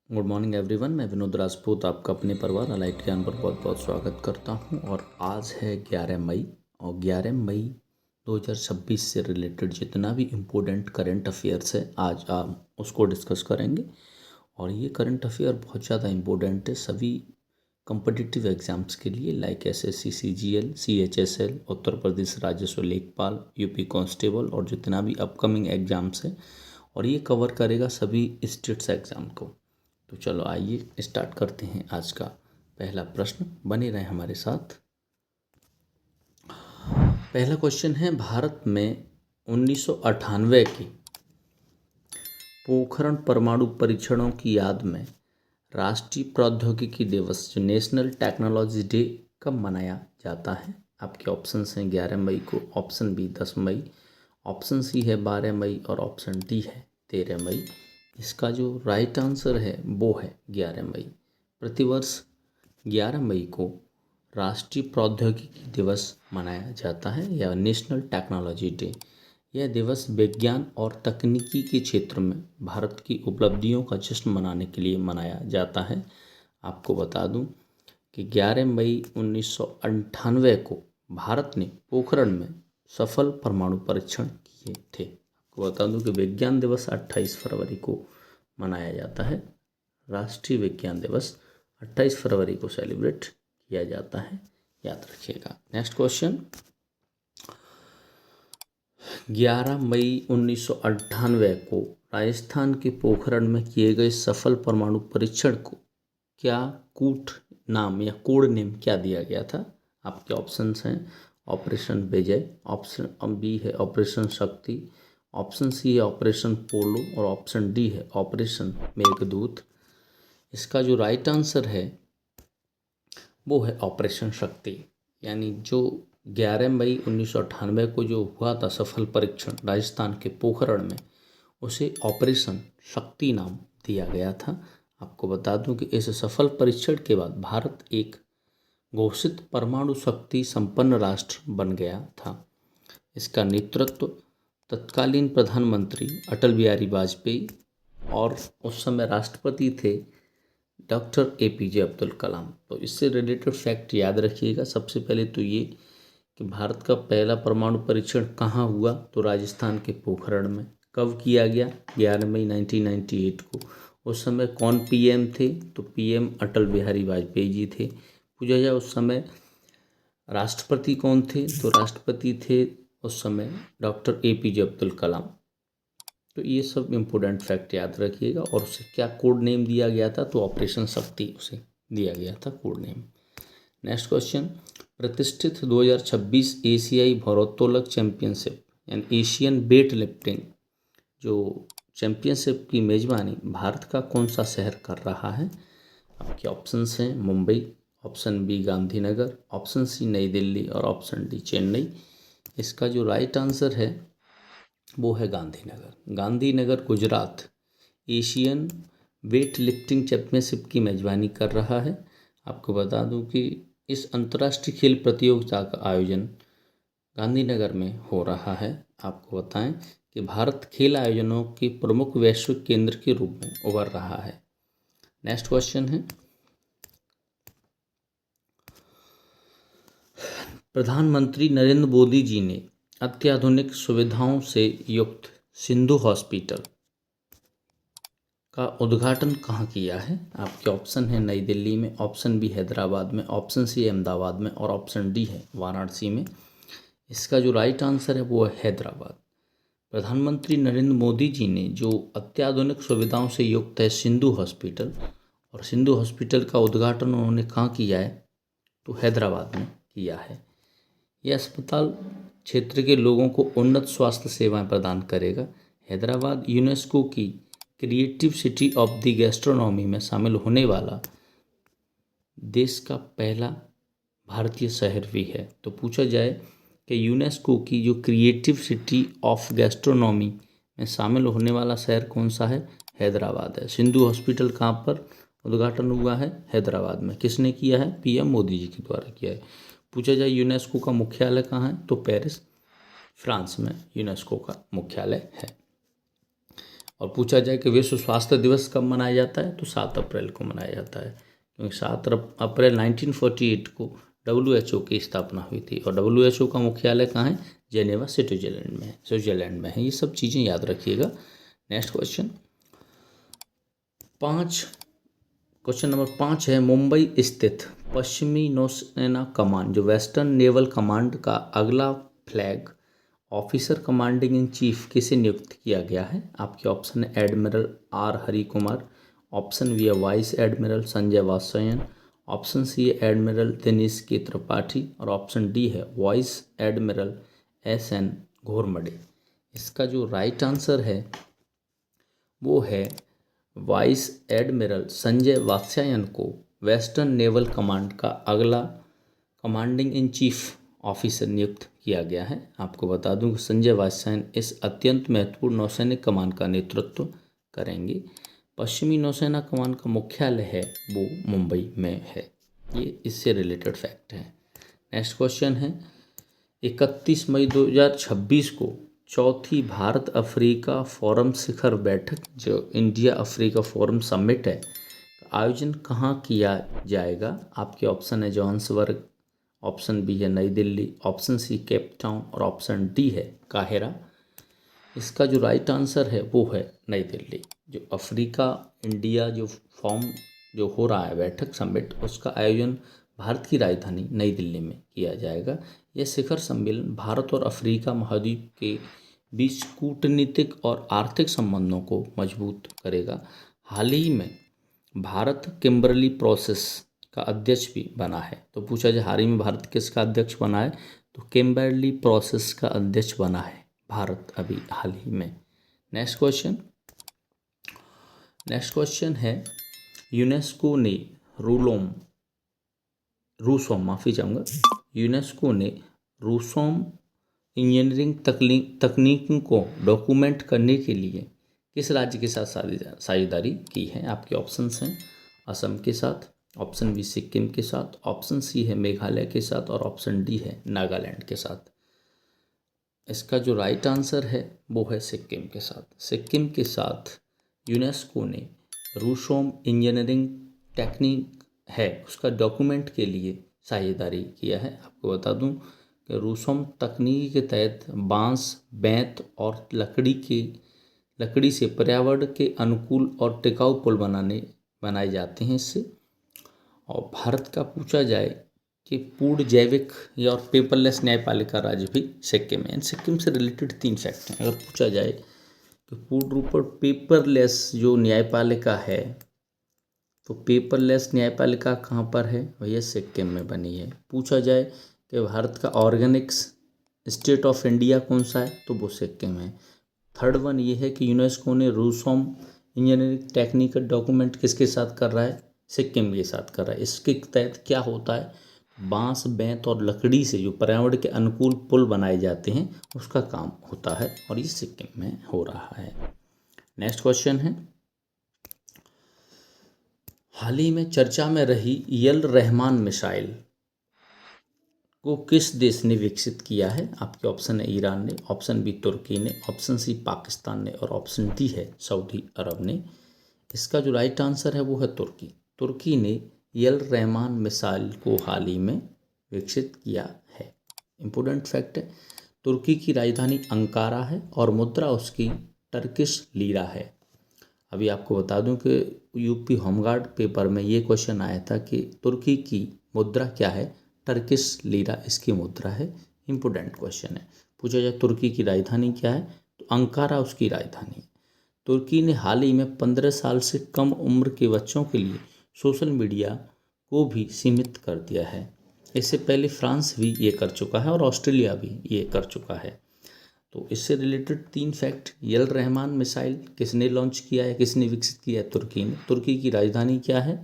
Good morning everyone. मैं विनोद राजपूत आपका अपने परिवार अलाइट ज्ञान पर बहुत बहुत स्वागत करता हूं। और आज है 11 मई और 11 मई 2026 से रिलेटेड जितना भी इम्पोर्टेंट करंट अफेयर्स है आज आप उसको डिस्कस करेंगे। और ये करंट अफेयर बहुत ज़्यादा इम्पोर्टेंट है सभी कॉम्पिटिटिव एग्जाम्स के लिए, like SSC, CGL, CHSL, Uttar Pradesh राजस्व लेखपाल, यूपी कांस्टेबल और जितना भी अपकमिंग एग्जाम्स है। और ये कवर करेगा सभी स्टेट्स एग्ज़ाम को। तो चलो आइए स्टार्ट करते हैं आज का पहला प्रश्न। बने रहें हमारे साथ। पहला क्वेश्चन है, भारत में 1998 की पोखरण परमाणु परीक्षणों की याद में राष्ट्रीय प्रौद्योगिकी दिवस जो नेशनल टेक्नोलॉजी डे कब मनाया जाता है? आपके ऑप्शंस हैं 11 मई को, ऑप्शन बी 10 मई, ऑप्शन सी है 12 मई और ऑप्शन डी है 13 मई। इसका जो राइट आंसर है वो है 11 मई। प्रतिवर्ष 11 मई को राष्ट्रीय प्रौद्योगिकी दिवस मनाया जाता है या नेशनल टेक्नोलॉजी डे। यह दिवस विज्ञान और तकनीकी के क्षेत्र में भारत की उपलब्धियों का जश्न मनाने के लिए मनाया जाता है। आपको बता दूं कि 11 मई 1998 को भारत ने पोखरण में सफल परमाणु परीक्षण किए थे। आपको बता दूं कि विज्ञान दिवस 28 फरवरी को मनाया जाता है। राष्ट्रीय विज्ञान दिवस 28 फरवरी को सेलिब्रेट किया जाता है, याद रखिएगा। नेक्स्ट क्वेश्चन, 11 मई 1998 को राजस्थान के पोखरण में किए गए सफल परमाणु परीक्षण को क्या कूट नाम या कोड नेम क्या दिया गया था? आपके ऑप्शंस हैं ऑपरेशन विजय, ऑप्शन बी है ऑपरेशन शक्ति, ऑप्शन सी है ऑपरेशन पोलो और ऑप्शन डी है ऑपरेशन मेघदूत। इसका जो राइट आंसर है वो है ऑपरेशन शक्ति। यानी जो 11 मई 1998 को जो हुआ था सफल परीक्षण राजस्थान के पोखरण में, उसे ऑपरेशन शक्ति नाम दिया गया था। आपको बता दूं कि इस सफल परीक्षण के बाद भारत एक घोषित परमाणु शक्ति संपन्न राष्ट्र बन गया था। इसका नेतृत्व तत्कालीन प्रधानमंत्री अटल बिहारी वाजपेयी और उस समय राष्ट्रपति थे डॉक्टर एपीजे अब्दुल कलाम। तो इससे रिलेटेड फैक्ट याद रखिएगा। सबसे पहले तो ये कि भारत का पहला परमाणु परीक्षण कहाँ हुआ, तो राजस्थान के पोखरण में। कब किया गया? 11 मई 1998 को। उस समय कौन पीएम थे? तो पीएम अटल बिहारी वाजपेयी जी थे। पूछा जाए उस समय राष्ट्रपति कौन थे, तो राष्ट्रपति थे उस समय डॉक्टर एपीजे अब्दुल कलाम। तो ये सब इम्पोर्टेंट फैक्ट याद रखिएगा। और उसे क्या कोड नेम दिया गया था, तो ऑपरेशन शक्ति उसे दिया गया था कोड नेम। नेक्स्ट क्वेश्चन, प्रतिष्ठित 2026 एशियाई भारोत्तोलक चैंपियनशिप यानी एशियन वेट लिफ्टिंग जो चैंपियनशिप की मेजबानी भारत का कौन सा शहर कर रहा है? आपके ऑप्शंस हैं Mumbai, option B Gandhinagar, option C Nai Delhi और ऑप्शन डी चेन्नई। इसका जो राइट आंसर है वो है Gandhinagar. Gandhinagar Gujarat Asian weight lifting championship की मेजबानी कर रहा है। आपको बता दूं कि इस अंतर्राष्ट्रीय खेल प्रतियोगिता का आयोजन गांधीनगर में हो रहा है। आपको बताएं कि भारत खेल आयोजनों के प्रमुख वैश्विक केंद्र के रूप में उभर रहा है। नेक्स्ट क्वेश्चन है, प्रधानमंत्री नरेंद्र मोदी जी ने अत्याधुनिक सुविधाओं से युक्त सिंधु हॉस्पिटल का उद्घाटन कहाँ किया है? आपके ऑप्शन है नई दिल्ली में, ऑप्शन बी हैदराबाद में, ऑप्शन सी अहमदाबाद में और ऑप्शन डी है वाराणसी में। इसका जो राइट आंसर है वो है हैदराबाद। प्रधानमंत्री नरेंद्र मोदी जी ने जो अत्याधुनिक सुविधाओं से युक्त है सिंधु हॉस्पिटल, और सिंधु हॉस्पिटल का उद्घाटन उन्होंने कहाँ किया है, तो हैदराबाद में किया है। यह अस्पताल क्षेत्र के लोगों को उन्नत स्वास्थ्य सेवाएं प्रदान करेगा। हैदराबाद यूनेस्को की creative city of the gastronomy में शामिल होने वाला देश का पहला भारतीय शहर भी है। तो पूछा जाए कि यूनेस्को की जो क्रिएटिव सिटी ऑफ गैस्ट्रोनॉमी में शामिल होने वाला शहर कौन सा है? हैदराबाद है। सिंधु हॉस्पिटल कहाँ पर उद्घाटन हुआ है? हैदराबाद में। किसने किया है? पीएम मोदी जी के द्वारा किया है। पूछा जाए यूनेस्को का मुख्यालय कहाँ है, तो पेरिस फ्रांस में यूनेस्को का मुख्यालय है। और पूछा जाए कि विश्व स्वास्थ्य दिवस कब मनाया जाता है, तो 7 अप्रैल को मनाया जाता है, क्योंकि 7 अप्रैल 1948 को WHO की स्थापना हुई थी। और WHO का मुख्यालय कहाँ है? जेनेवा स्विट्जरलैंड में है। ये सब चीज़ें याद रखिएगा। नेक्स्ट क्वेश्चन क्वेश्चन नंबर 5 है, मुंबई स्थित पश्चिमी नौसेना कमान जो वेस्टर्न नेवल कमांड का अगला flag officer commanding in chief किसे नियुक्त किया गया है? आपके ऑप्शन है admiral R Hari Kumar, option B है vice admiral Sanjay Vatsayan, option C है एडमिरल दिनेश के त्रिपाठी और ऑप्शन डी है वाइस एडमिरल SN घोरमडे। इसका जो राइट आंसर है वो है वाइस एडमिरल संजय वात्स्यायन को वेस्टर्न नेवल कमांड का अगला कमांडिंग इन चीफ ऑफिसर नियुक्त किया गया है। आपको बता दूं कि संजय वात्स्यायन इस अत्यंत महत्वपूर्ण नौसैनिक कमान का नेतृत्व करेंगे। पश्चिमी नौसेना कमान का मुख्यालय है वो मुंबई में है। ये इससे रिलेटेड फैक्ट है। नेक्स्ट क्वेश्चन है, 31 मई 2026 को चौथी भारत अफ्रीका फोरम शिखर बैठक जो इंडिया अफ्रीका फोरम समिट है, आयोजन कहाँ किया जाएगा? आपके ऑप्शन है जोहान्सबर्ग, ऑप्शन बी है Nai Delhi, option C Cape Town और ऑप्शन डी है काहिरा। इसका जो राइट आंसर है वो है नई दिल्ली। जो अफ्रीका इंडिया जो फॉर्म जो हो रहा है बैठक समिट, उसका आयोजन भारत की राजधानी नई दिल्ली में किया जाएगा। यह शिखर सम्मेलन भारत और अफ्रीका महाद्वीप के बीच कूटनीतिक और आर्थिक संबंधों को मजबूत करेगा। हाल ही में भारत किम्बरली प्रोसेस का अध्यक्ष भी बना है। तो पूछा जाए हाल ही में भारत किसका अध्यक्ष बना है, तो किम्बरली प्रोसेस का अध्यक्ष बना है भारत अभी हाल ही में। नेक्स्ट क्वेश्चन है, यूनेस्को ने यूनेस्को ने रूसोम इंजीनियरिंग तकनीक को डॉक्यूमेंट करने के लिए किस राज्य के साथ साझेदारी की है? आपके ऑप्शंस हैं असम के साथ, ऑप्शन बी सिक्किम के साथ, ऑप्शन सी है मेघालय के साथ और ऑप्शन डी है नागालैंड के साथ। इसका जो राइट आंसर है वो है सिक्किम के साथ। सिक्किम के साथ यूनेस्को ने रूसोम इंजीनियरिंग टेक्निक है उसका डॉक्यूमेंट के लिए साझेदारी किया है। आपको बता दूं कि रूसोम तकनीक के तहत बांस, बेंत और लकड़ी से पर्यावरण के अनुकूल और टिकाऊ पुल बनाए जाते हैं इससे। और भारत का पूछा जाए कि पूर्ण जैविक या और पेपरलेस न्यायपालिका राज्य भी सिक्किम है। सिक्किम से रिलेटेड 3 फैक्ट हैं। अगर पूछा जाए कि पूर्ण रूप पर पेपरलेस जो न्यायपालिका है, तो पेपरलेस न्यायपालिका कहाँ पर है? भैया सिक्किम में बनी है। पूछा जाए कि भारत का ऑर्गेनिक्स स्टेट ऑफ इंडिया कौन सा है, तो वो सिक्किम है। थर्ड वन ये है कि यूनेस्को ने रूसोम इंजीनियरिंग टेक्निकल डॉक्यूमेंट किसके साथ कर रहा है? सिक्किम के साथ कर रहा है। इसके तहत क्या होता है, बांस, बेंत और लकड़ी से जो पर्यावरण के अनुकूल पुल बनाए जाते हैं उसका काम होता है और ये सिक्किम में हो रहा है। नेक्स्ट क्वेश्चन है, हाल ही में चर्चा में रही यल रहमान मिसाइल को किस देश ने विकसित किया है? आपके ऑप्शन है ईरान ने, ऑप्शन बी तुर्की ने, ऑप्शन सी पाकिस्तान ने और ऑप्शन डी है सऊदी अरब ने। इसका जो राइट आंसर है वो है तुर्की। तुर्की ने यल रहमान मिसाइल को हाल ही में विकसित किया है। इम्पोर्टेंट फैक्ट है, तुर्की की राजधानी अंकारा है और मुद्रा उसकी टर्किश लीरा है। अभी आपको बता दूं कि यूपी होमगार्ड पेपर में ये क्वेश्चन आया था कि तुर्की की मुद्रा क्या है, टर्किश लीरा इसकी मुद्रा है। इम्पोर्टेंट क्वेश्चन है। पूछा जाए तुर्की की राजधानी क्या है, तो अंकारा उसकी राजधानी है। तुर्की ने हाल ही में 15 साल से कम उम्र के बच्चों के लिए सोशल मीडिया को भी सीमित कर दिया है। इससे पहले फ्रांस भी ये कर चुका है और ऑस्ट्रेलिया भी ये कर चुका है। तो इससे रिलेटेड 3 फैक्ट, यल रहमान मिसाइल किसने लॉन्च किया है, किसने विकसित किया है? तुर्की ने। तुर्की की राजधानी क्या है,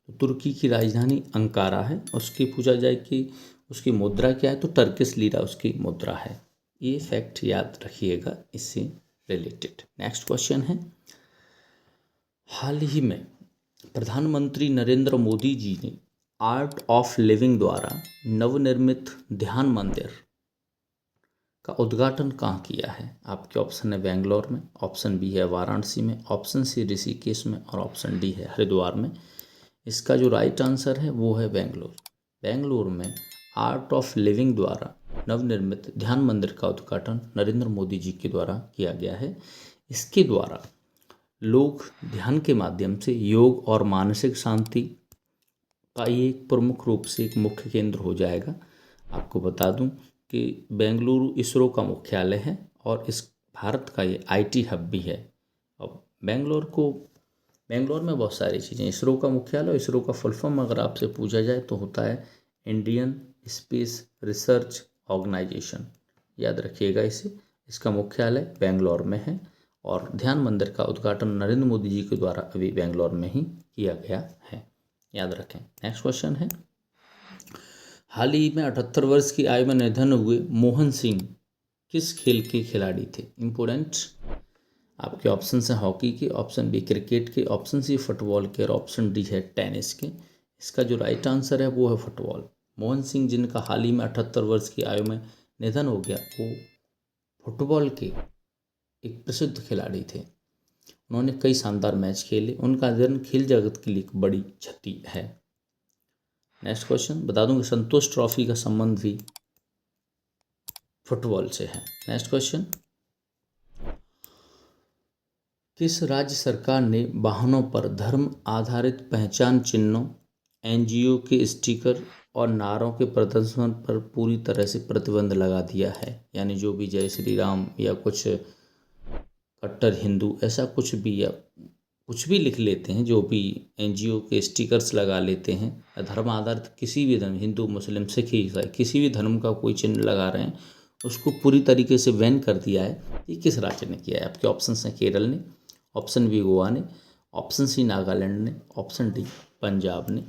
तो तुर्की की राजधानी अंकारा है। उसकी पूछा जाए कि उसकी मुद्रा क्या है, तो टर्किश लीरा उसकी मुद्रा है। ये फैक्ट याद रखिएगा इससे रिलेटेड। नेक्स्ट क्वेश्चन है, हाल ही में प्रधानमंत्री नरेंद्र मोदी जी ने आर्ट ऑफ लिविंग द्वारा नवनिर्मित ध्यान मंदिर का उद्घाटन कहाँ किया है? आपके ऑप्शन है बेंगलोर में, ऑप्शन बी है वाराणसी में, ऑप्शन सी ऋषिकेश में और ऑप्शन डी है हरिद्वार में। इसका जो राइट आंसर है वो है बेंगलोर। बेंगलोर में आर्ट ऑफ लिविंग द्वारा नवनिर्मित ध्यान मंदिर का उद्घाटन नरेंद्र मोदी जी के द्वारा किया गया है। इसके द्वारा लोग ध्यान के माध्यम से योग और मानसिक शांति का ये एक प्रमुख रूप से एक मुख्य केंद्र हो जाएगा। आपको बता दूं कि बेंगलुरु इसरो का मुख्यालय है और इस भारत का ये आईटी हब भी है। अब बेंगलोर में बहुत सारी चीज़ें, इसरो का मुख्यालय, इसरो का फुल फॉर्म अगर आपसे पूछा जाए तो होता है इंडियन स्पेस रिसर्च ऑर्गेनाइजेशन। याद रखिएगा इसे। इसका मुख्यालय बेंगलोर में है और ध्यान मंदिर का उद्घाटन नरेंद्र मोदी जी के द्वारा अभी बेंगलोर में ही किया गया है। याद रखें। नेक्स्ट क्वेश्चन है, हाल ही में 78 वर्ष की आयु में निधन हुए मोहन सिंह किस खेल के खिलाड़ी थे? इंपोर्टेंट। आपके ऑप्शन हैं हॉकी के, ऑप्शन बी क्रिकेट के, ऑप्शन सी फुटबॉल के और ऑप्शन डी है टेनिस के। इसका जो राइट आंसर है वो है फुटबॉल। मोहन सिंह जिनका हाल ही में 78 वर्ष की आयु में निधन हो गया, वो फुटबॉल के एक प्रसिद्ध खिलाड़ी थे। उन्होंने कई शानदार मैच खेले। उनका जन्म खेल जगत के लिए एक बड़ी क्षति है। नेक्स्ट क्वेश्चन, बता दूं कि संतोष ट्रॉफी का संबंध भी फुटबॉल से है। नेक्स्ट क्वेश्चन, किस राज्य सरकार ने वाहनों पर धर्म आधारित पहचान चिन्हों, एनजीओ के स्टिकर और नारों के प्रदर्शन पर पूरी तरह से प्रतिबंध लगा दिया है? यानी जो भी जय श्री राम या कुछ कट्टर हिंदू ऐसा कुछ भी या कुछ भी लिख लेते हैं, जो भी एनजीओ के स्टिकर्स लगा लेते हैं, धर्म आधारित किसी भी धर्म, हिंदू मुस्लिम सिख ईसाई किसी भी धर्म का कोई चिन्ह लगा रहे हैं, उसको पूरी तरीके से बैन कर दिया है। ये किस राज्य ने किया है? आपके ऑप्शन हैं केरल ने, ऑप्शन बी गोवा ने, ऑप्शन सी नागालैंड ने, ऑप्शन डी पंजाब ने।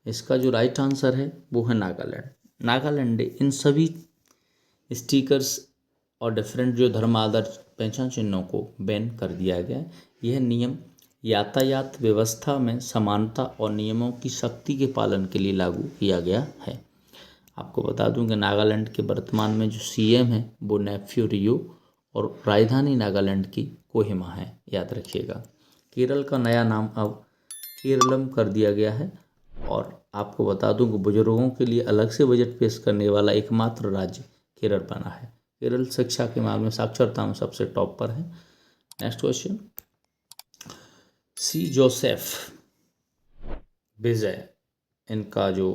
इसका जो राइट आंसर है वो है नागालैंड। नागालैंड ने इन सभी स्टिकर्स और डिफरेंट जो धर्म आधारित पहचान चिन्हों को बैन कर दिया गया है। यह नियम यातायात व्यवस्था में समानता और नियमों की सख्ती के पालन के लिए लागू किया गया है। आपको बता दूं कि नागालैंड के वर्तमान में जो सीएम है वो नेफ्यू रियो और राजधानी नागालैंड की कोहिमा है। याद रखिएगा। केरल का नया नाम अब केरलम कर दिया गया है। और आपको बता दूं कि बुजुर्गों के लिए अलग से बजट पेश करने वाला एकमात्र राज्य केरल बना है। केरल शिक्षा के मामले में साक्षरता में सबसे टॉप पर है। नेक्स्ट क्वेश्चन, सी जोसेफ विजय, इनका जो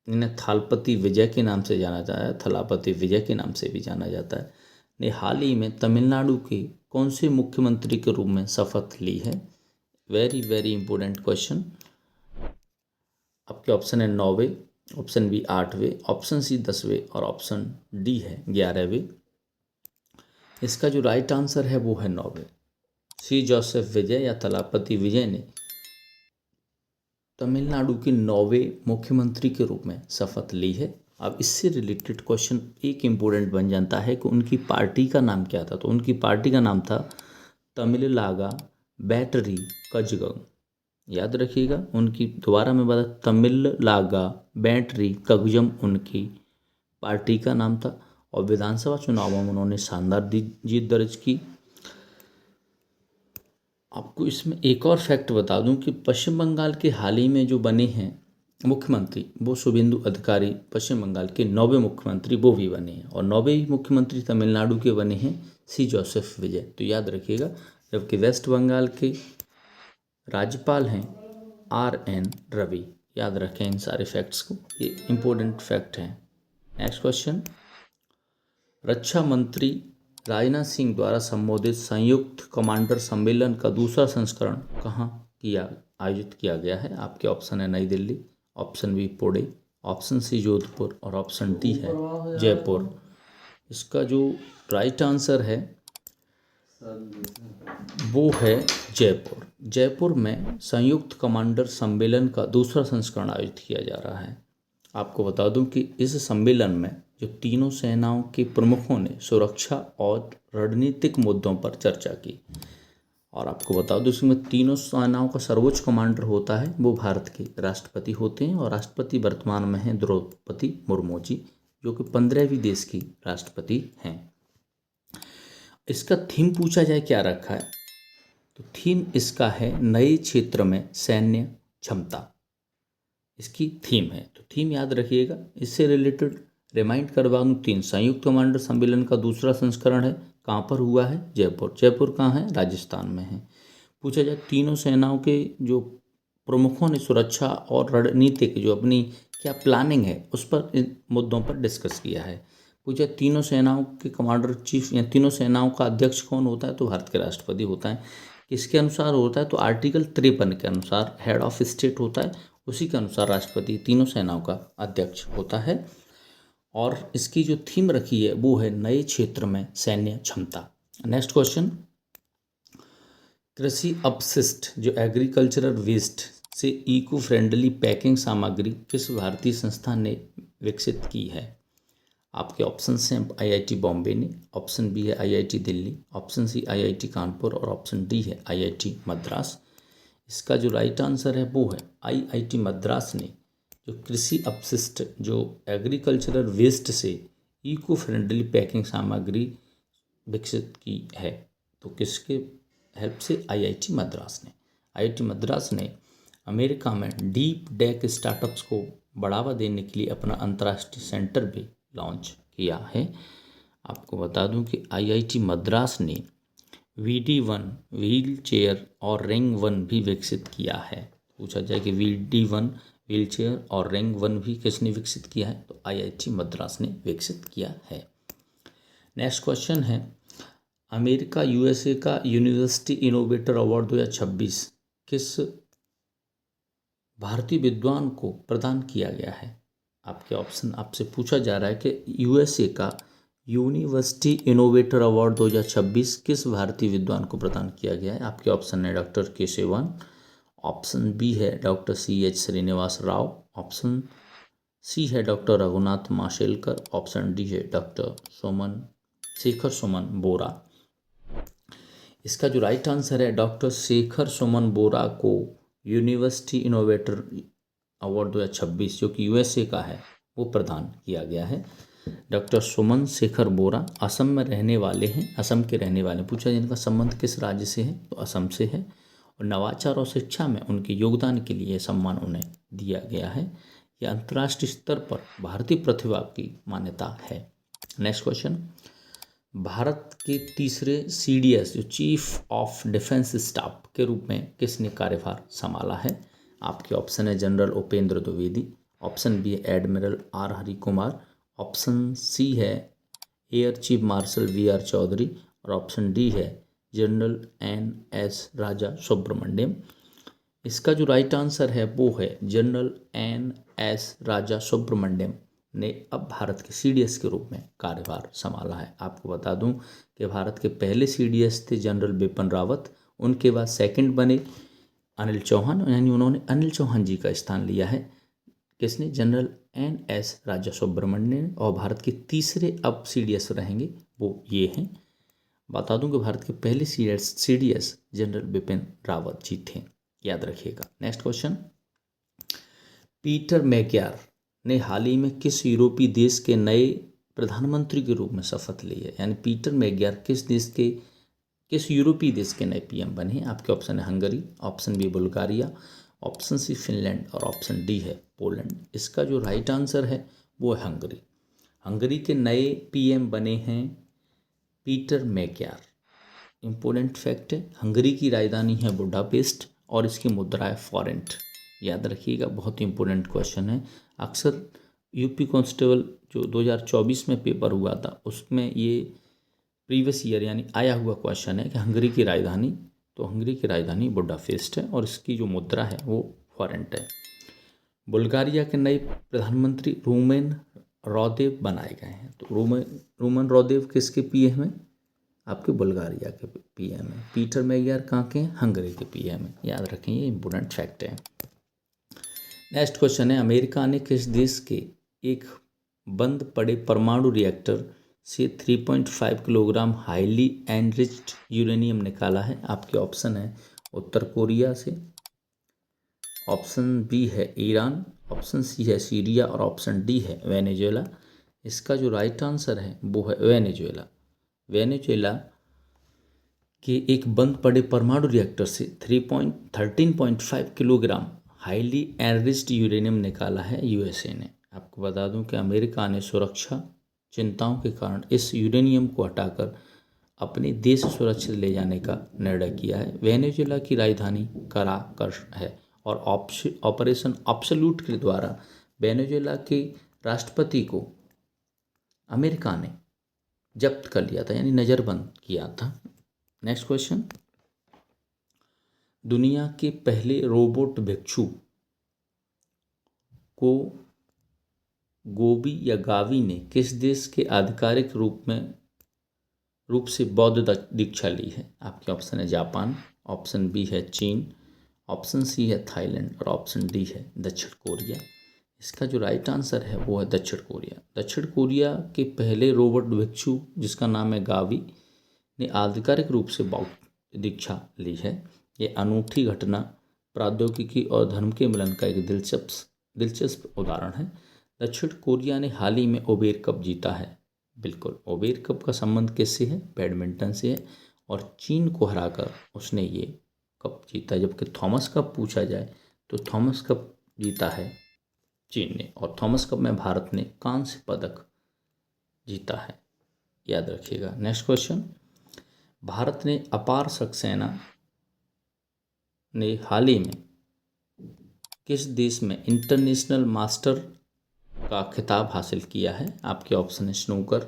इन्हें थालपति विजय के नाम से जाना जाता है, थलापति विजय के नाम से भी जाना जाता है, ने हाल ही में तमिलनाडु के कौन से मुख्यमंत्री के रूप में शपथ ली है? Very very important question. आपके ऑप्शन है 9वें, ऑप्शन बी 8वें, ऑप्शन सी 10वें और ऑप्शन डी है 11वें। इसका जो राइट आंसर है वो है 9वें। सी जोसेफ विजय या थलापति विजय ने तमिलनाडु के 9वें मुख्यमंत्री के रूप में शपथ ली है। अब इससे रिलेटेड क्वेश्चन एक इम्पोर्टेंट बन जाता है कि उनकी पार्टी का नाम क्या था? तो उनकी पार्टी का नाम था तमिलनागा बैटरी कजगम। याद रखिएगा। उनकी दोबारा मैं बता, तमिलनागा बैटरी कगजम उनकी पार्टी का नाम था। और विधानसभा चुनावों में उन्होंने शानदार जीत दर्ज की। आपको इसमें एक और फैक्ट बता दूं कि पश्चिम बंगाल के हाल ही में जो बने हैं मुख्यमंत्री, वो शुभेंदु अधिकारी पश्चिम बंगाल के 9वें मुख्यमंत्री वो भी बने हैं। और 9वें मुख्यमंत्री तमिलनाडु के बने हैं सी जोसेफ विजय। तो याद रखिएगा। जबकि वेस्ट बंगाल के राज्यपाल हैं RN रवि। याद रखें इन सारे फैक्ट्स को, ये इंपॉर्टेंट फैक्ट हैं। नेक्स्ट क्वेश्चन, रक्षा मंत्री राजनाथ सिंह द्वारा संबोधित संयुक्त कमांडर सम्मेलन का दूसरा संस्करण कहाँ आयोजित किया गया है? आपके ऑप्शन है Nai Delhi, option B Pune, option C Jodhpur और ऑप्शन डी है जयपुर। इसका जो राइट आंसर है वो है जयपुर। जयपुर में संयुक्त कमांडर सम्मेलन का दूसरा संस्करण आयोजित किया जा रहा है। आपको बता दूं कि इस सम्मेलन में जो तीनों सेनाओं के प्रमुखों ने सुरक्षा और रणनीतिक मुद्दों पर चर्चा की। और आपको बता दूं इसमें तीनों सेनाओं का सर्वोच्च कमांडर होता है वो भारत के राष्ट्रपति होते हैं। और राष्ट्रपति वर्तमान में हैं द्रौपदी मुर्मू जी। जो कि 15वीं देश की राष्ट्रपति हैं। इसका थीम पूछा जाए क्या रखा है, तो थीम इसका है नए क्षेत्र में सैन्य क्षमता, इसकी थीम है। तो थीम याद रखिएगा। इससे रिलेटेड रिमाइंड करवा दूँ, 3 संयुक्त कमांडर सम्मेलन का दूसरा संस्करण है, कहाँ पर हुआ है, जयपुर। जयपुर कहाँ है, राजस्थान में है। पूछा जाए तीनों सेनाओं के जो प्रमुखों ने सुरक्षा और रणनीतिक जो अपनी क्या प्लानिंग है उस पर, इन मुद्दों पर डिस्कस किया है। पूछा तीनों सेनाओं के कमांडर चीफ या तीनों सेनाओं का अध्यक्ष कौन होता है, तो भारत के राष्ट्रपति होता है। किसके अनुसार होता है, तो आर्टिकल 53 के अनुसार हेड ऑफ स्टेट होता है, उसी के अनुसार राष्ट्रपति तीनों सेनाओं का अध्यक्ष होता है। और इसकी जो थीम रखी है वो है नए क्षेत्र में सैन्य क्षमता। नेक्स्ट क्वेश्चन, कृषि अपशिष्ट जो एग्रीकल्चरल वेस्ट से इको फ्रेंडली पैकिंग सामग्री किस भारतीय संस्थान ने विकसित की है। आपके ऑप्शन हैं आईआईटी बॉम्बे ने, ऑप्शन बी है IIT Delhi, option C IIT Kanpur और ऑप्शन डी है आईआईटी मद्रास। इसका जो राइट आंसर है वो है आईआईटी मद्रास ने जो कृषि अपशिष्ट जो एग्रीकल्चरल वेस्ट से इको फ्रेंडली पैकिंग सामग्री विकसित की है। तो किसके हेल्प से, आईआईटी मद्रास ने। आईआईटी मद्रास ने अमेरिका में डीप टेक स्टार्टअप्स को बढ़ावा देने के लिए अपना अंतर्राष्ट्रीय सेंटर भी लॉन्च किया है। आपको बता दूं कि आईआईटी मद्रास ने VD1 व्हील चेयर और रैंक 1 भी विकसित किया है। पूछा जाए कि VD1 व्हील चेयर और रैंक 1 भी किसने विकसित किया है, तो आईआईटी मद्रास ने विकसित किया है। नेक्स्ट क्वेश्चन है, अमेरिका यूएसए का यूनिवर्सिटी इनोवेटर अवार्ड 2026 किस भारतीय विद्वान को प्रदान किया गया है। आपके ऑप्शन आपसे पूछा जा रहा है कि यूएसए का यूनिवर्सिटी इनोवेटर अवार्ड 2026 किस भारतीय विद्वान को प्रदान किया गया है। आपके ऑप्शन है डॉक्टर केशवन, ऑप्शन बी है doctor CH Srinivas Rao, option C है doctor Raghunath Mashelkar, option D है डॉक्टर शेखर सुमन बोरा। इसका जो राइट आंसर है डॉक्टर शेखर सुमन बोरा को यूनिवर्सिटी इनोवेटर अवार्ड 2026 जो कि यूएसए का है वो प्रदान किया गया है। डॉक्टर सुमन शेखर बोरा असम में रहने वाले हैं, असम के रहने वाले। पूछा जिनका संबंध किस राज्य से है, तो असम से है। और नवाचार और शिक्षा में उनके योगदान के लिए सम्मान उन्हें दिया गया है। यह अंतर्राष्ट्रीय स्तर पर भारतीय प्रतिभा की मान्यता है। नेक्स्ट क्वेश्चन, भारत के तीसरे CDS जो चीफ ऑफ डिफेंस स्टाफ के रूप में किसने कार्यभार संभाला है। आपके ऑप्शन है general Upendra Dwivedi, option B है admiral R Hari Kumar, option C है air chief marshal VR Chaudhari और ऑप्शन डी है जनरल NS राजा सुब्रमण्यम। इसका जो राइट आंसर है वो है जनरल NS राजा सुब्रमण्यम ने अब भारत के CDS के रूप में कार्यभार संभाला है। आपको बता दूं कि भारत के पहले CDS थे जनरल बिपिन रावत, उनके बाद सेकंड बने अनिल चौहान, यानी उन्होंने अनिल चौहान जी का स्थान लिया है। किसने, जनरल NS राजा सुब्रमण्यम। और भारत के तीसरे अब CDS रहेंगे वो ये हैं। बता दूं कि भारत के पहले CDS जनरल बिपिन रावत जी थे, याद रखिएगा। नेक्स्ट क्वेश्चन, पीटर मैकग्यार ने हाल ही में किस यूरोपीय देश के नए प्रधानमंत्री के रूप में शपथ ली है। यानी पीटर मैकग्यार किस यूरोपीय देश के नए PM बने हैं। आपके ऑप्शन है Hungary, option B Bulgaria, option C Finland और ऑप्शन डी है पोलैंड। इसका जो राइट आंसर है वो है हंगरी। हंगरी के नए PM बने हैं पीटर मैकग्यार। इम्पोर्टेंट फैक्ट है, हंगरी की राजधानी है बुडापेस्ट और इसकी मुद्रा है फॉरेंट। याद रखिएगा, बहुत ही इंपॉर्टेंट क्वेश्चन है। अक्सर यूपी कांस्टेबल जो 2024 में पेपर हुआ था उसमें ये प्रीवियस ईयर यानी आया हुआ क्वेश्चन है कि हंगरी की राजधानी, तो हंगरी की राजधानी बुडापेस्ट है और इसकी जो मुद्रा है वो फॉरेंट है। बुल्गारिया के नए प्रधानमंत्री रूमेन रॉदेव बनाए गए हैं। तो रूमेन रॉदेव किसके PM हैं, आपके बुल्गारिया के PM है। पीटर मैकग्यार कहाँ के हैं, हंगरी के PM है। याद रखें, ये इंपोर्टेंट फैक्ट है। नेक्स्ट क्वेश्चन है, अमेरिका ने किस देश के एक बंद पड़े परमाणु रिएक्टर से 3.5 किलोग्राम हाईली एनरिच्ड यूरेनियम निकाला है। आपके ऑप्शन है उत्तर कोरिया से, ऑप्शन बी है ईरान, ऑप्शन सी है सीरिया और ऑप्शन डी है वेनेजुएला। इसका जो राइट आंसर है वो है वेनेजुएला। वेनेजुएला के एक बंद पड़े परमाणु रिएक्टर से 13.5 किलोग्राम हाईली एनरिच्ड यूरेनियम निकाला है यूएसए ने। आपको बता दूं कि अमेरिका ने सुरक्षा चिंताओं के कारण इस यूरेनियम को हटाकर अपने देश सुरक्षित ले जाने का निर्णय किया है। वेनेजुएला की राजधानी कराकस है और ऑपरेशन एब्सोल्यूट के द्वारा वेनेजुएला के राष्ट्रपति को अमेरिका ने जब्त कर लिया था, यानी नज़रबंद किया था। नेक्स्ट क्वेश्चन, दुनिया के पहले रोबोट भिक्षु को गोबी या गावी ने किस देश के आधिकारिक रूप से बौद्ध दीक्षा ली है? आपके ऑप्शन है जापान, ऑप्शन बी है चीन, ऑप्शन सी है थाईलैंड और ऑप्शन डी है दक्षिण कोरिया। इसका जो राइट आंसर है वो है दक्षिण कोरिया। दक्षिण कोरिया के पहले रोबोट भिक्षु जिसका नाम है गावी ने आधिकारिक रूप से बौद्ध दीक्षा ली है। ये अनूठी घटना प्रौद्योगिकी और धर्म के मिलन का एक दिलचस्प उदाहरण है। दक्षिण कोरिया ने हाल ही में ओबेर कप जीता है। बिल्कुल, ओबेर कप का संबंध किससे है? बैडमिंटन से है और चीन को हराकर उसने ये कप जीता। जबकि थॉमस कप पूछा जाए तो थॉमस कप जीता है चीन ने और थॉमस कप में भारत ने कांस्य पदक जीता है, याद रखिएगा। नेक्स्ट क्वेश्चन, भारत ने अपार सक्सेना ने हाल ही में किस देश में इंटरनेशनल मास्टर का खिताब हासिल किया है? आपके ऑप्शन है स्नूकर,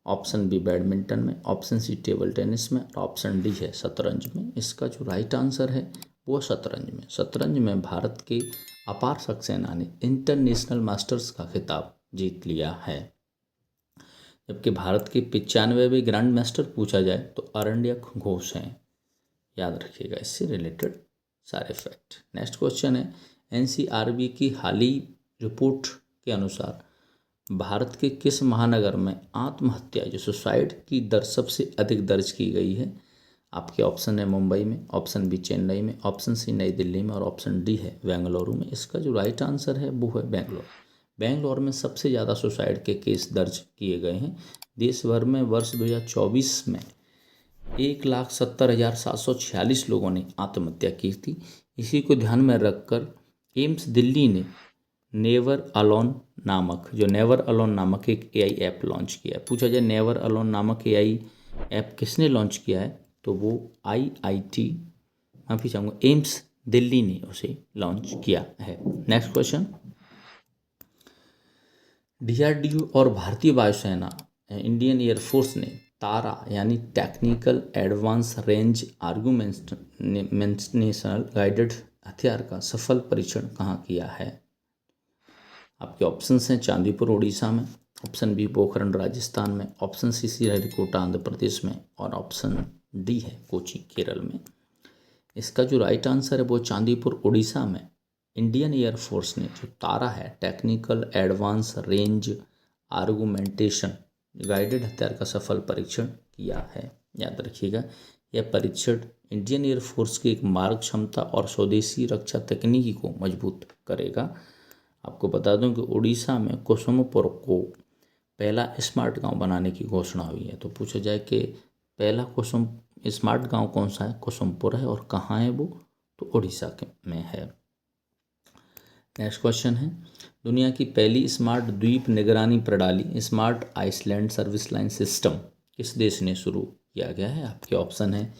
ऑप्शन बी बैडमिंटन में, ऑप्शन सी टेबल टेनिस में और ऑप्शन डी है शतरंज में। इसका जो राइट आंसर है वो शतरंज में। शतरंज में भारत के अपार सक्सेना ने इंटरनेशनल मास्टर्स का खिताब जीत लिया है। जबकि भारत के 95वें ग्रैंड मास्टर पूछा जाए तो अरण्यक घोष हैं, याद रखिएगा इससे रिलेटेड सारे फैक्ट। नेक्स्ट क्वेश्चन है, एनसीआरबी की हाली रिपोर्ट के अनुसार भारत के किस महानगर में आत्महत्या जो सुसाइड की दर सबसे अधिक दर्ज की गई है? आपके ऑप्शन है मुंबई में, ऑप्शन बी चेन्नई में, ऑप्शन सी नई दिल्ली में और ऑप्शन डी है बेंगलुरु में। इसका जो राइट आंसर है वो है बेंगलोर। बेंगलोर में सबसे ज़्यादा सुसाइड के केस दर्ज किए गए हैं। देश भर में वर्ष 2024 में 1,70,746 लोगों ने आत्महत्या की थी। इसी को ध्यान में रखकर एम्स दिल्ली ने नेवर अलोन नामक एक एआई ऐप लॉन्च किया है। पूछा जाए नेवर अलोन नामक एआई ऐप किसने लॉन्च किया है तो वो माफ़ी चाहूँगा एम्स दिल्ली ने उसे लॉन्च किया है। नेक्स्ट क्वेश्चन, डीआरडीओ और भारतीय वायुसेना इंडियन एयरफोर्स ने तारा यानी टेक्निकल एडवांस रेंज आर्गुमेंटेशनल गाइडेड हथियार का सफल परीक्षण कहाँ किया है? आपके ऑप्शंस हैं चांदीपुर उड़ीसा में, ऑप्शन बी पोखरण राजस्थान में, ऑप्शन सी श्रीहरिकोटा आंध्र प्रदेश में और ऑप्शन डी है कोची केरल में। इसका जो राइट आंसर है वो चांदीपुर उड़ीसा में इंडियन एयरफोर्स ने जो तारा है technical advance range argumentation guided हथियार का सफल परीक्षण किया है, याद रखिएगा। यह परीक्षण इंडियन एयरफोर्स की एक मारक क्षमता और स्वदेशी रक्षा तकनीकी को मजबूत करेगा। आपको बता दूं कि उड़ीसा में कुसुमपुर को पहला स्मार्ट गांव बनाने की घोषणा हुई है। तो पूछा जाए कि पहला स्मार्ट गांव कौन सा है? कुसुमपुर है और कहाँ है वो? तो उड़ीसा में है। नेक्स्ट क्वेश्चन है, दुनिया की पहली स्मार्ट द्वीप निगरानी प्रणाली smart island service line system किस देश ने शुरू किया गया है? आपके ऑप्शन है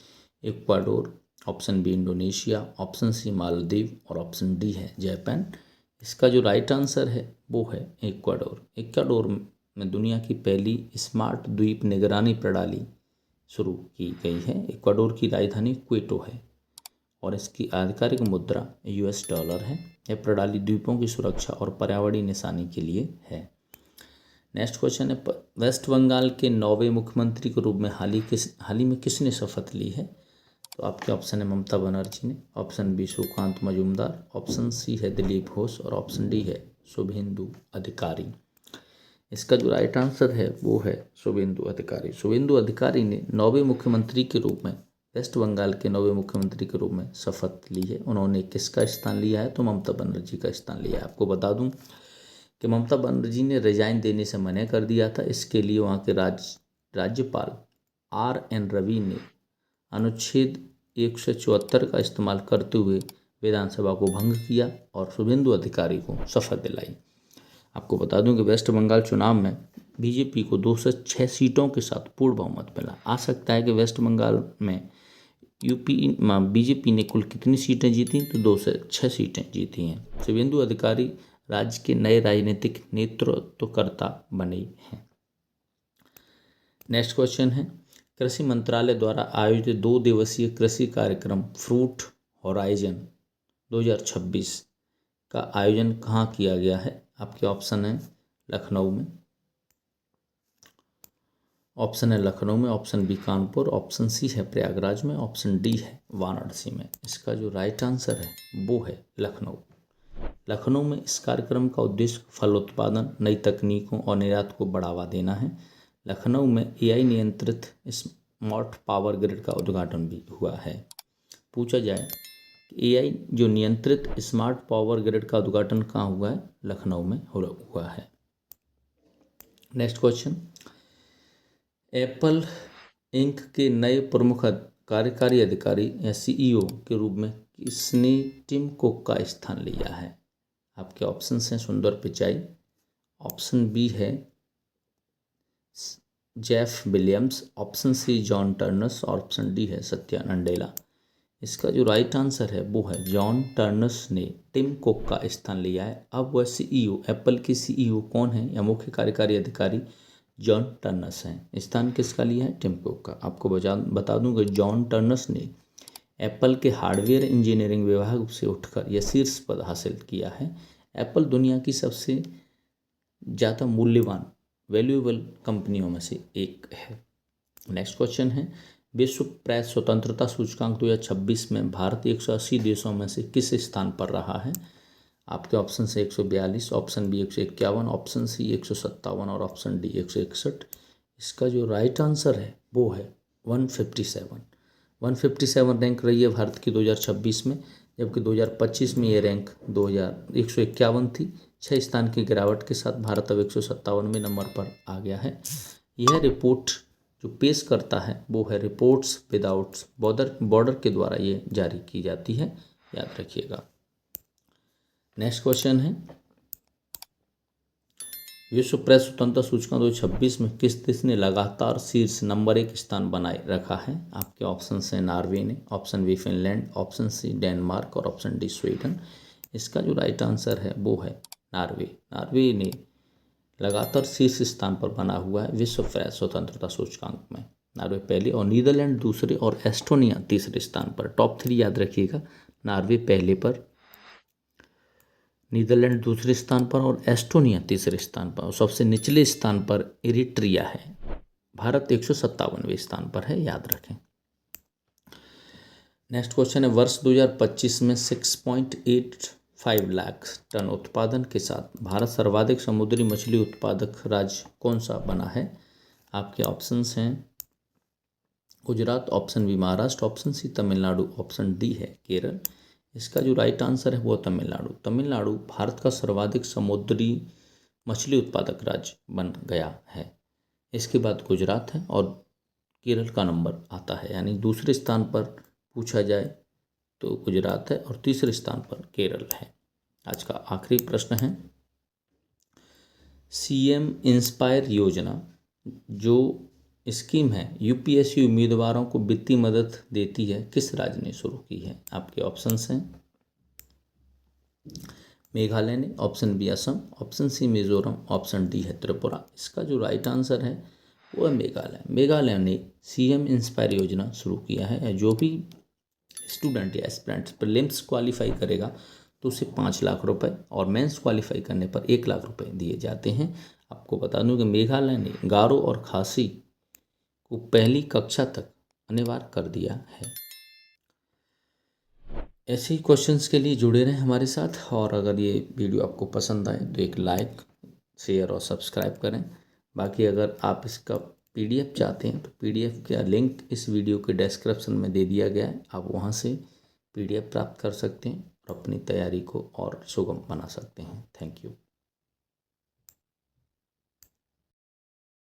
Ecuador, option B Indonesia, option C Maldives और ऑप्शन डी है जापान। इसका जो राइट आंसर है वो है इक्वाडोर। इक्वाडोर में दुनिया की पहली स्मार्ट द्वीप निगरानी प्रणाली शुरू की गई है। इक्वाडोर की राजधानी क्वेटो है और इसकी आधिकारिक मुद्रा यूएस डॉलर है। यह प्रणाली द्वीपों की सुरक्षा और पर्यावरणीय निशानी के लिए है। नेक्स्ट क्वेश्चन है, वेस्ट बंगाल के 9वें मुख्यमंत्री के रूप में हाल ही में किसने शपथ ली है? तो आपके ऑप्शन है ममता बनर्जी ने, option B Sukanta Majumdar, option C है दिलीप घोष और ऑप्शन डी है शुभेंदु अधिकारी। इसका जो राइट आंसर है वो है शुभेंदु अधिकारी। शुभेंदु अधिकारी ने 9वें मुख्यमंत्री के रूप में वेस्ट बंगाल के 9वें मुख्यमंत्री के रूप में शपथ ली है। उन्होंने किसका स्थान लिया है? तो ममता बनर्जी का स्थान लिया है। आपको बता दूं कि ममता बनर्जी ने रिजाइन देने से मना कर दिया था। इसके लिए वहाँ के राज्यपाल RN रवि ने अनुच्छेद 174 का इस्तेमाल करते हुए विधानसभा को भंग किया और शुभेंदु अधिकारी को शपथ दिलाई। आपको बता दूं कि वेस्ट बंगाल चुनाव में बीजेपी को 206 सीटों के साथ पूर्ण बहुमत मिला। आ सकता है कि वेस्ट बंगाल में बीजेपी ने कुल कितनी सीटें जीती, तो 206 सीटें जीती हैं। शुभेंदु अधिकारी राज्य के नए राजनीतिक नेतृत्वकर्ता बने हैं। नेक्स्ट क्वेश्चन है, कृषि मंत्रालय द्वारा आयोजित 2 दिवसीय कृषि कार्यक्रम फ्रूट होराइजन 2026 का आयोजन कहाँ किया गया है? आपके ऑप्शन है लखनऊ में, option B Kanpur, option C है प्रयागराज में, ऑप्शन डी है वाराणसी में। इसका जो राइट आंसर है वो है लखनऊ में। इस कार्यक्रम का उद्देश्य फल उत्पादन, नई तकनीकों और निर्यात को बढ़ावा देना है। लखनऊ में AI नियंत्रित स्मार्ट पावर ग्रिड का उद्घाटन भी हुआ है। पूछा जाए AI जो नियंत्रित स्मार्ट पावर ग्रिड का उद्घाटन कहाँ हुआ है? लखनऊ में हुआ है। नेक्स्ट क्वेश्चन, एप्पल इंक के नए प्रमुख कार्यकारी अधिकारी या CEO के रूप में किसने टिम कुक का स्थान लिया है? आपके ऑप्शन हैं सुंदर पिचाई, ऑप्शन बी है Jeff Williams, option C John Ternus और ऑप्शन डी है सत्या नडेला। इसका जो राइट आंसर है वो है जॉन टर्नस ने टिम कुक का स्थान लिया है। अब वह CEO, एप्पल के CEO कौन है या मुख्य कार्यकारी अधिकारी जॉन टर्नस हैं। स्थान किसका लिया है? टिम कुक का। आपको बता दूं कि जॉन टर्नस ने एप्पल के हार्डवेयर इंजीनियरिंग विभाग से उठकर यह शीर्ष पद हासिल किया है। एप्पल दुनिया की सबसे ज़्यादा मूल्यवान वैल्यूएबल कंपनियों में से एक है। नेक्स्ट क्वेश्चन है, विश्व प्रेस स्वतंत्रता सूचकांक 2026 में भारत 180 देशों में से किस स्थान पर रहा है? आपके ऑप्शन से 142, ऑप्शन बी 151, ऑप्शन सी 157 और ऑप्शन डी 161। इसका जो राइट आंसर है वो है 157 रैंक रही है भारत की 2026 में, जबकि 2025 में ये रैंक 151 थी। 6 स्थान की गिरावट के साथ भारत अब 157वें नंबर पर आ गया है। यह रिपोर्ट जो पेश करता है वो है रिपोर्ट्स विदाउट बॉर्डर के द्वारा ये जारी की जाती है, याद रखिएगा। नेक्स्ट क्वेश्चन है, विश्व प्रेस स्वतंत्रता सूचकांक 2026 में किस देश ने लगातार शीर्ष नंबर 1 स्थान बनाए रखा है? आपके ऑप्शन हैं नॉर्वे ने, option B Finland, option C Denmark और ऑप्शन डी स्वीडन। इसका जो राइट आंसर है वो है नॉर्वे ने लगातार शीर्ष स्थान पर बना हुआ है विश्व प्रेस स्वतंत्रता सूचकांक में। नॉर्वे पहले और नीदरलैंड दूसरे और एस्टोनिया तीसरे स्थान पर। टॉप 3 याद रखिएगा, नॉर्वे पहले पर, नीदरलैंड दूसरे स्थान पर और एस्टोनिया तीसरे स्थान पर, और सबसे निचले स्थान पर इरिट्रिया है। भारत 157वें स्थान पर है, याद रखें। नेक्स्ट क्वेश्चन है, वर्ष 2025 में 6.85 लाख टन उत्पादन के साथ भारत सर्वाधिक समुद्री मछली उत्पादक राज्य कौन सा बना है? आपके ऑप्शंस हैं Gujarat, option B Maharashtra, option C Tamil Nadu, option D है केरल। इसका जो राइट आंसर है वो तमिलनाडु भारत का सर्वाधिक समुद्री मछली उत्पादक राज्य बन गया है। इसके बाद गुजरात है और केरल का नंबर आता है, यानी दूसरे स्थान पर पूछा जाए तो गुजरात है और तीसरे स्थान पर केरल है। आज का आखिरी प्रश्न है, CM इंस्पायर योजना जो स्कीम है UPSC उम्मीदवारों को वित्तीय मदद देती है, किस राज्य ने शुरू की है? आपके ऑप्शंस हैं मेघालय ने, option B Assam, option C Mizoram, option D है त्रिपुरा। इसका जो राइट आंसर है वो है मेघालय ने CM इंस्पायर योजना शुरू किया है। जो भी स्टूडेंट या एस्पिरेंट प्रीलिम्स क्वालिफाई करेगा तो उसे 5 लाख रुपए और मेंस क्वालिफाई करने पर 1 लाख रुपए दिए जाते हैं। आपको बता दूं कि मेघालय ने गारो और खासी को पहली कक्षा तक अनिवार्य कर दिया है। ऐसे ही क्वेश्चंस के लिए जुड़े रहें हमारे साथ, और अगर ये वीडियो आपको पसंद आए तो एक लाइक, शेयर और सब्सक्राइब करें। बाकी अगर आप इसका PDF चाहते हैं तो PDF का लिंक इस वीडियो के डिस्क्रिप्शन में दे दिया गया है, आप वहाँ से PDF प्राप्त कर सकते हैं और अपनी तैयारी को और सुगम बना सकते हैं। Thank you.